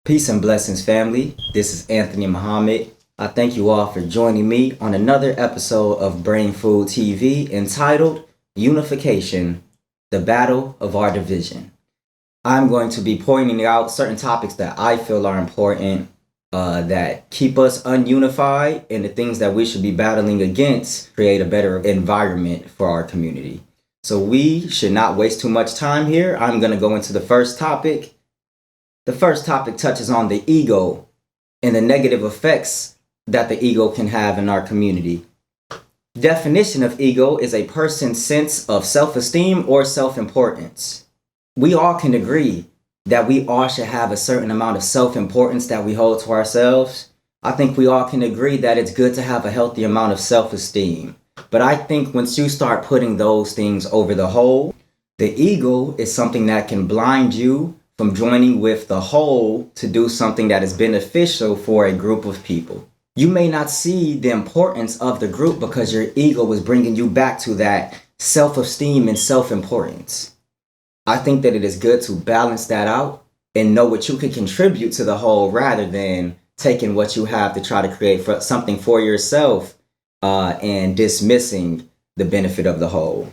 Peace and blessings, family. This is Anthony Muhammad. I thank you all for joining me on another episode of Brain Food TV entitled Unification, the Battle of Our Division. I'm going to be pointing out certain topics that I feel are important, that keep us ununified, and the things that we should be battling against, create a better environment for our community. So we should not waste too much time here. I'm going to go into the first topic. The first topic touches on the ego and the negative effects that the ego can have in our community. Definition of ego is a person's sense of self-esteem or self-importance. We all can agree that we all should have a certain amount of self-importance that we hold to ourselves. I think we all can agree that it's good to have a healthy amount of self-esteem. But I think once you start putting those things over the whole, the ego is something that can blind you from joining with the whole to do something that is beneficial for a group of people. You may not see the importance of the group because your ego is bringing you back to that self-esteem and self-importance. I think that it is good to balance that out and know what you can contribute to the whole rather than taking what you have to try to create something for yourself and dismissing the benefit of the whole.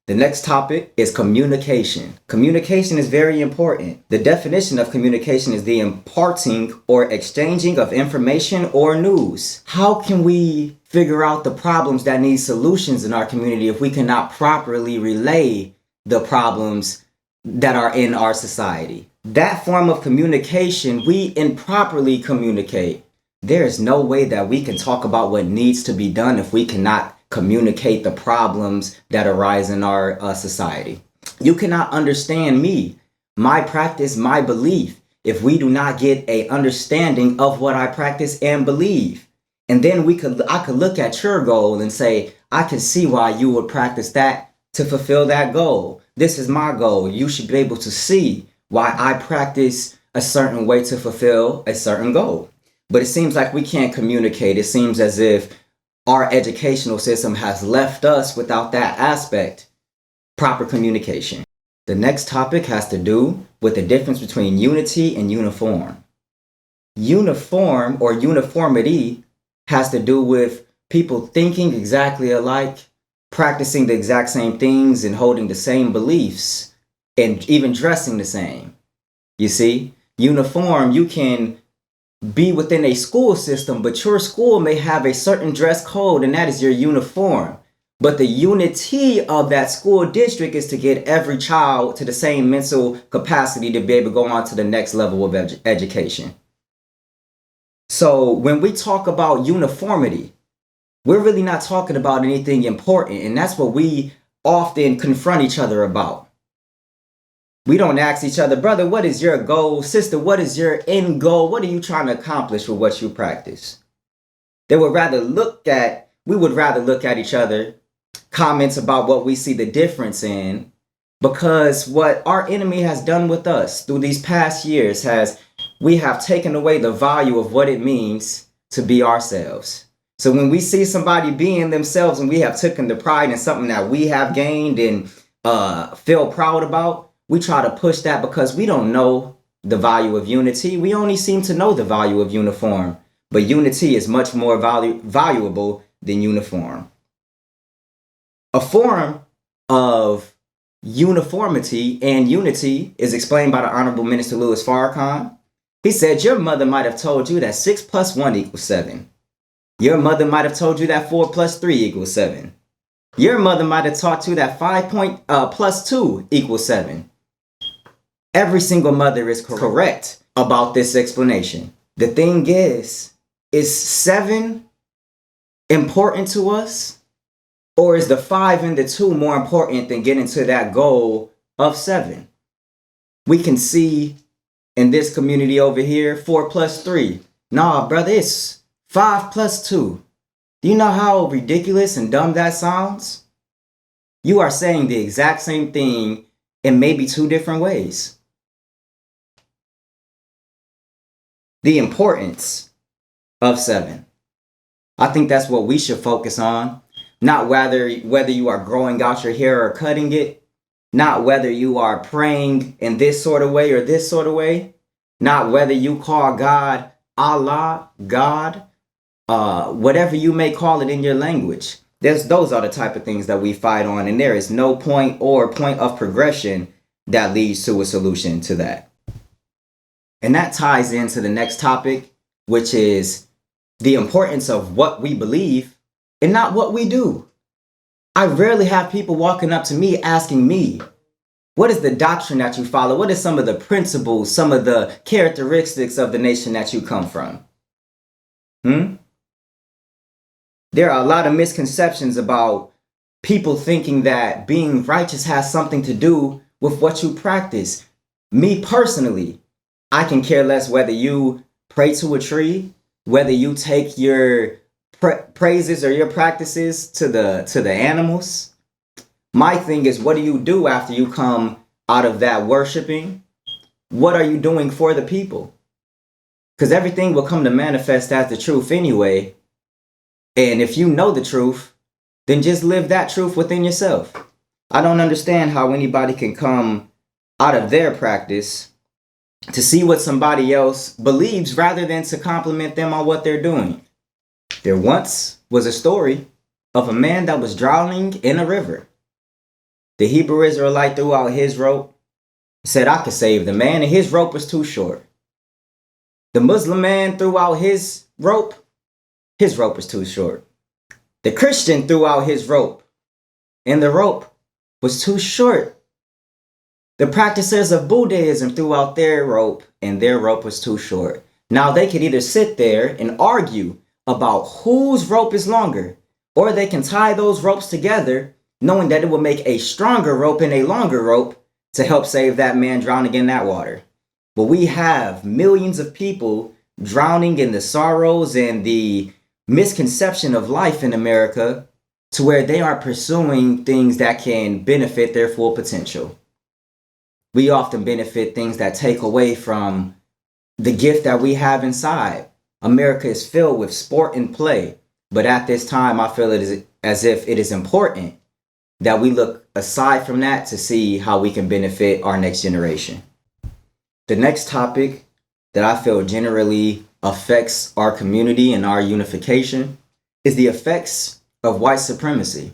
The next topic is communication. Communication is very important. The definition of communication is the imparting or exchanging of information or news. How can we figure out the problems that need solutions in our community if we cannot properly relay the problems that are in our society? That form of communication, we improperly communicate. There is no way that we can talk about what needs to be done if we cannot communicate the problems that arise in our society. You cannot understand me, my practice, my belief, if we do not get a understanding of what I practice and believe. And then I could look at your goal and say, I can see why you would practice that to fulfill that goal. This is my goal. You should be able to see why I practice a certain way to fulfill a certain goal. But it seems like we can't communicate. It seems as if our educational system has left us without that aspect, proper communication. The next topic has to do with the difference between unity and uniform. Uniform or uniformity has to do with people thinking exactly alike, practicing the exact same things and holding the same beliefs and even dressing the same. You see, uniform, you can be within a school system, but your school may have a certain dress code and that is your uniform. But the unity of that school district is to get every child to the same mental capacity to be able to go on to the next level of education. So when we talk about uniformity, we're really not talking about anything important, and that's what we often confront each other about. We don't ask each other, brother, what is your goal? Sister, what is your end goal? What are you trying to accomplish with what you practice? We would rather look at each other, comments about what we see the difference in, because what our enemy has done with us through these past years we have taken away the value of what it means to be ourselves. So when we see somebody being themselves and we have taken the pride in something that we have gained and feel proud about, we try to push that because we don't know the value of unity. We only seem to know the value of uniform. But unity is much more valuable than uniform. A form of uniformity and unity is explained by the Honorable Minister Louis Farrakhan. He said, your mother might have told you that 6 plus 1 equals 7. Your mother might have told you that 4 plus 3 equals 7. Your mother might have taught you that 5 plus 2 equals 7. Every single mother is correct about this explanation. The thing is 7 important to us? Or is the 5 and the 2 more important than getting to that goal of 7? We can see in this community over here, 4 plus 3. Nah, brother, it's 5 plus 2. Do you know how ridiculous and dumb that sounds? You are saying the exact same thing in maybe 2 different ways. The importance of 7. I think that's what we should focus on. Not whether you are growing out your hair or cutting it. Not whether you are praying in this sort of way or this sort of way. not whether you call God Allah, God, whatever you may call it in your language. Those are the type of things that we fight on, and there is no point of progression that leads to a solution to that. And that ties into the next topic, which is the importance of what we believe and not what we do. I rarely have people walking up to me asking me, what is the doctrine that you follow? What are some of the principles, some of the characteristics of the nation that you come from? There are a lot of misconceptions about people thinking that being righteous has something to do with what you practice. Me personally, I can care less whether you pray to a tree, whether you take your praises or your practices to the animals. My thing is, what do you do after you come out of that worshiping? What are you doing for the people? Because everything will come to manifest as the truth anyway. And if you know the truth, then just live that truth within yourself. I don't understand how anybody can come out of their practice to see what somebody else believes rather than to compliment them on what they're doing. There once was a story of a man that was drowning in a river. The Hebrew Israelite threw out his rope, said, I could save the man, and his rope was too short. The Muslim man threw out his rope was too short. The Christian threw out his rope, and the rope was too short. The practitioners of Buddhism threw out their rope, and their rope was too short. Now they could either sit there and argue about whose rope is longer, or they can tie those ropes together, knowing that it will make a stronger rope and a longer rope to help save that man drowning in that water. But we have millions of people drowning in the sorrows and the misconception of life in America to where they are pursuing things that can benefit their full potential. We often benefit things that take away from the gift that we have inside. America is filled with sport and play, but at this time, I feel it is as if it is important that we look aside from that to see how we can benefit our next generation. The next topic that I feel generally affects our community and our unification is the effects of white supremacy.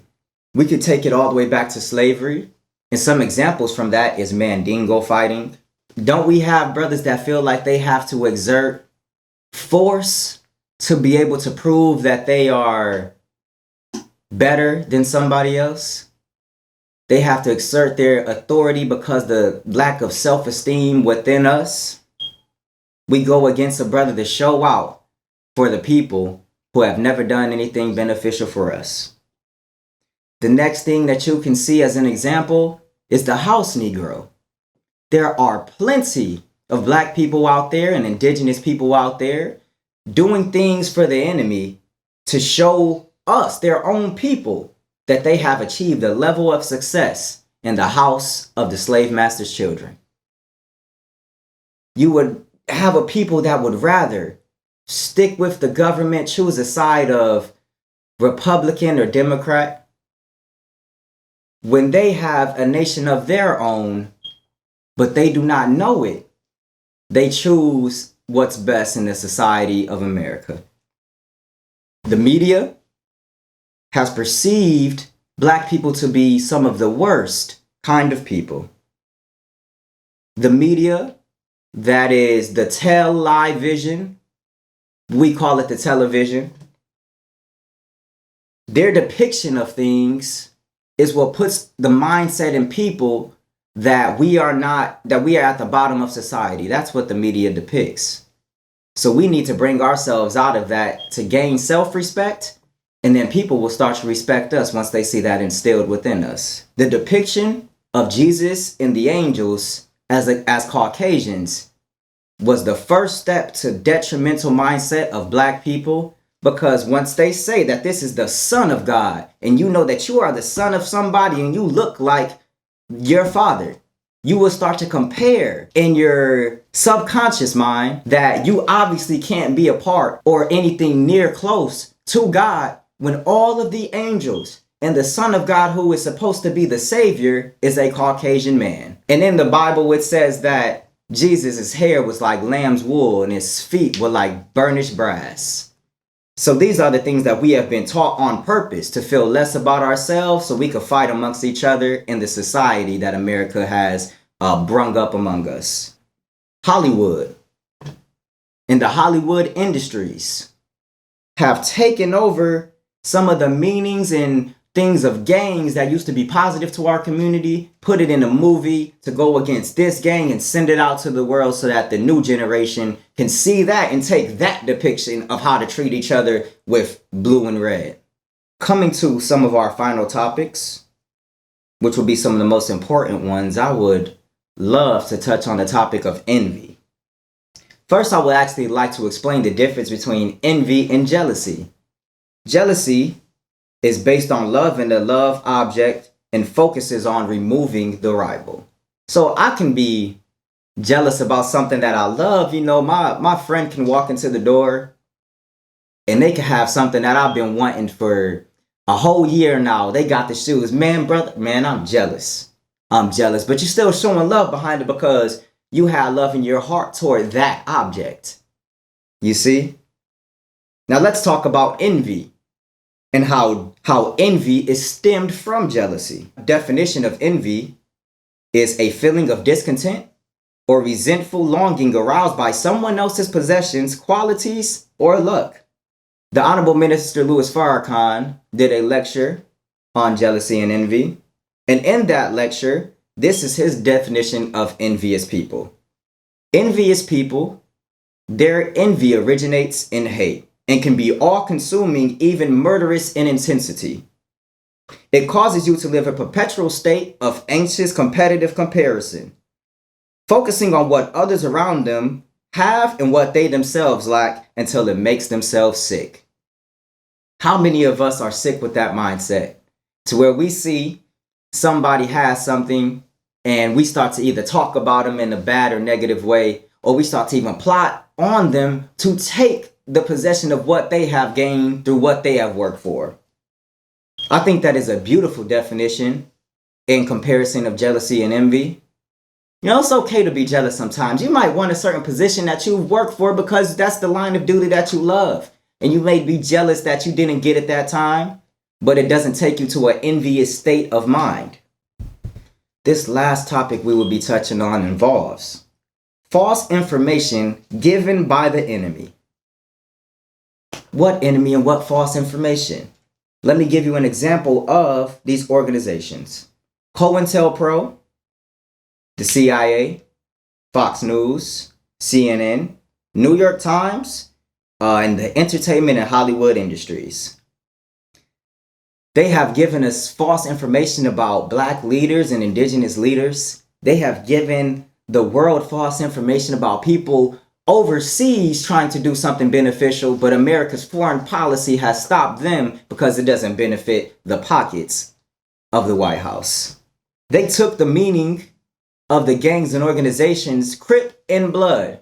We could take it all the way back to slavery, and some examples from that is Mandingo fighting. Don't we have brothers that feel like they have to exert force to be able to prove that they are better than somebody else? They have to exert their authority because the lack of self-esteem within us. We go against a brother to show out for the people who have never done anything beneficial for us. The next thing that you can see as an example is the house Negro. There are plenty of black people out there and indigenous people out there doing things for the enemy to show us, their own people, that they have achieved a level of success in the house of the slave master's children. You would have a people that would rather stick with the government, choose a side of Republican or Democrat, when they have a nation of their own, but they do not know it. They choose what's best in the society of America. The media has perceived black people to be some of the worst kind of people. The media, that is the tell-lie vision, we call it the television. Their depiction of things is what puts the mindset in people that we are at the bottom of society. That's what the media depicts. So we need to bring ourselves out of that to gain self-respect, and then people will start to respect us once they see that instilled within us. The depiction of Jesus and the angels as Caucasians was the first step to detrimental mindset of black people, because once they say that this is the Son of God, and you know that you are the son of somebody and you look like your father, you will start to compare in your subconscious mind that you obviously can't be a part or anything near close to God when all of the angels and the Son of God, who is supposed to be the Savior, is a Caucasian man. And in the Bible, it says that Jesus' hair was like lamb's wool and his feet were like burnished brass. So these are the things that we have been taught on purpose to feel less about ourselves so we could fight amongst each other in the society that America has brung up among us. Hollywood and the Hollywood industries have taken over some of the meanings and things of gangs that used to be positive to our community, put it in a movie to go against this gang and send it out to the world so that the new generation can see that and take that depiction of how to treat each other with blue and red. Coming to some of our final topics, which will be some of the most important ones, I would love to touch on the topic of envy. First, I would actually like to explain the difference between envy and jealousy. Jealousy is based on love and the love object and focuses on removing the rival. So I can be jealous about something that I love. You know, my friend can walk into the door and they can have something that I've been wanting for a whole year now. They got the shoes. Man, brother, man, I'm jealous. I'm jealous. But you're still showing love behind it because you have love in your heart toward that object. You see? Now let's talk about envy and how envy is stemmed from jealousy. Definition of envy is a feeling of discontent or resentful longing aroused by someone else's possessions, qualities, or luck. The Honorable Minister Louis Farrakhan did a lecture on jealousy and envy. And in that lecture, this is his definition of envious people. Envious people, their envy originates in hate and can be all-consuming, even murderous in intensity. It causes you to live a perpetual state of anxious competitive comparison, focusing on what others around them have and what they themselves lack until it makes themselves sick. How many of us are sick with that mindset? To where we see somebody has something and we start to either talk about them in a bad or negative way, or we start to even plot on them to take the possession of what they have gained through what they have worked for. I think that is a beautiful definition in comparison of jealousy and envy. You know, it's okay to be jealous sometimes. You might want a certain position that you've worked for because that's the line of duty that you love. And you may be jealous that you didn't get at that time, but it doesn't take you to an envious state of mind. This last topic we will be touching on involves false information given by the enemy. What enemy and what false information? Let me give you an example of these organizations. COINTELPRO, the CIA, Fox News, CNN, New York Times, and the entertainment and Hollywood industries. They have given us false information about Black leaders and indigenous leaders. They have given the world false information about people overseas trying to do something beneficial, but America's foreign policy has stopped them because it doesn't benefit the pockets of the White House. They took the meaning of the gangs and organizations, Crip and Blood.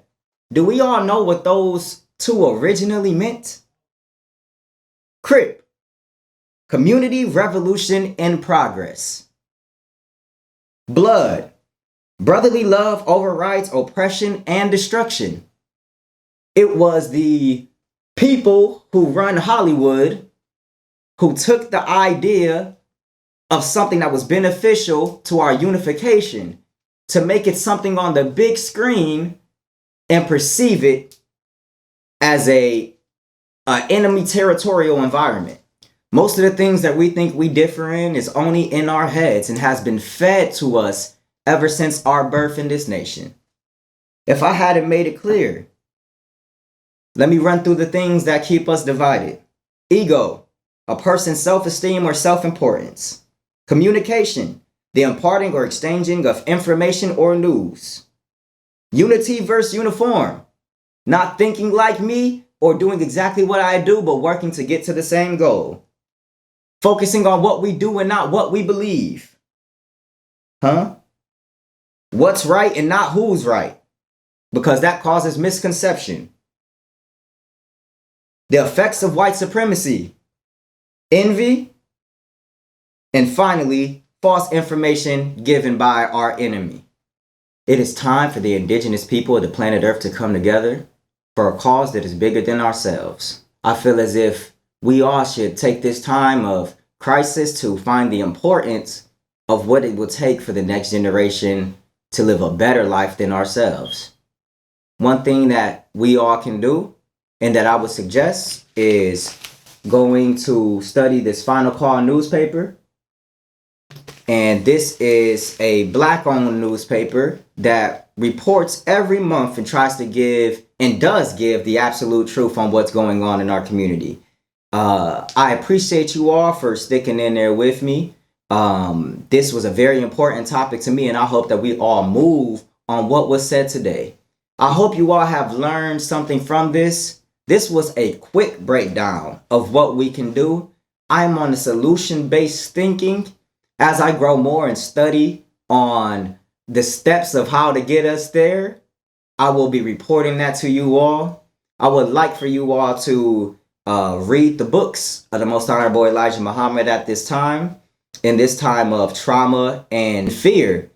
Do we all know what those two originally meant? Crip, Community Revolution in Progress. Blood, brotherly love overrides oppression and destruction. It was the people who run Hollywood who took the idea of something that was beneficial to our unification to make it something on the big screen and perceive it as a enemy territorial environment. Most of the things that we think we differ in is only in our heads and has been fed to us ever since our birth in this nation. If I hadn't made it clear, let me run through the things that keep us divided. Ego, a person's self-esteem or self-importance. Communication, the imparting or exchanging of information or news. Unity versus uniform, not thinking like me or doing exactly what I do, but working to get to the same goal. Focusing on what we do and not what we believe. What's right and not who's right, because that causes misconception. The effects of white supremacy, envy, and finally, false information given by our enemy. It is time for the indigenous people of the planet Earth to come together for a cause that is bigger than ourselves. I feel as if we all should take this time of crisis to find the importance of what it will take for the next generation to live a better life than ourselves. One thing that we all can do and that I would suggest is going to study this Final Call newspaper. And this is a black-owned newspaper that reports every month and tries to give and does give the absolute truth on what's going on in our community. I appreciate you all for sticking in there with me. This was a very important topic to me, and I hope that we all move on what was said today. I hope you all have learned something from this. This was a quick breakdown of what we can do. I'm on the solution-based thinking. As I grow more and study on the steps of how to get us there, I will be reporting that to you all. I would like for you all to read the books of the Most Honorable Elijah Muhammad at this time. In this time of trauma and fear,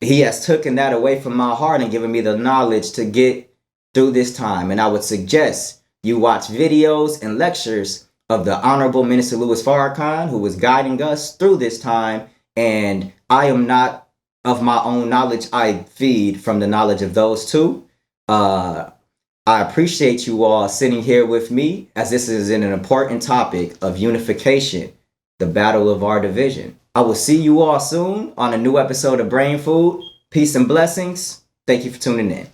he has taken that away from my heart and given me the knowledge to get through this time. And I would suggest you watch videos and lectures of the Honorable Minister Louis Farrakhan, who was guiding us through this time. And I am not of my own knowledge. I feed from the knowledge of those two. I appreciate you all sitting here with me, as this is an important topic of unification, the battle of our division. I will see you all soon on a new episode of Brain Food. Peace and blessings. Thank you for tuning in.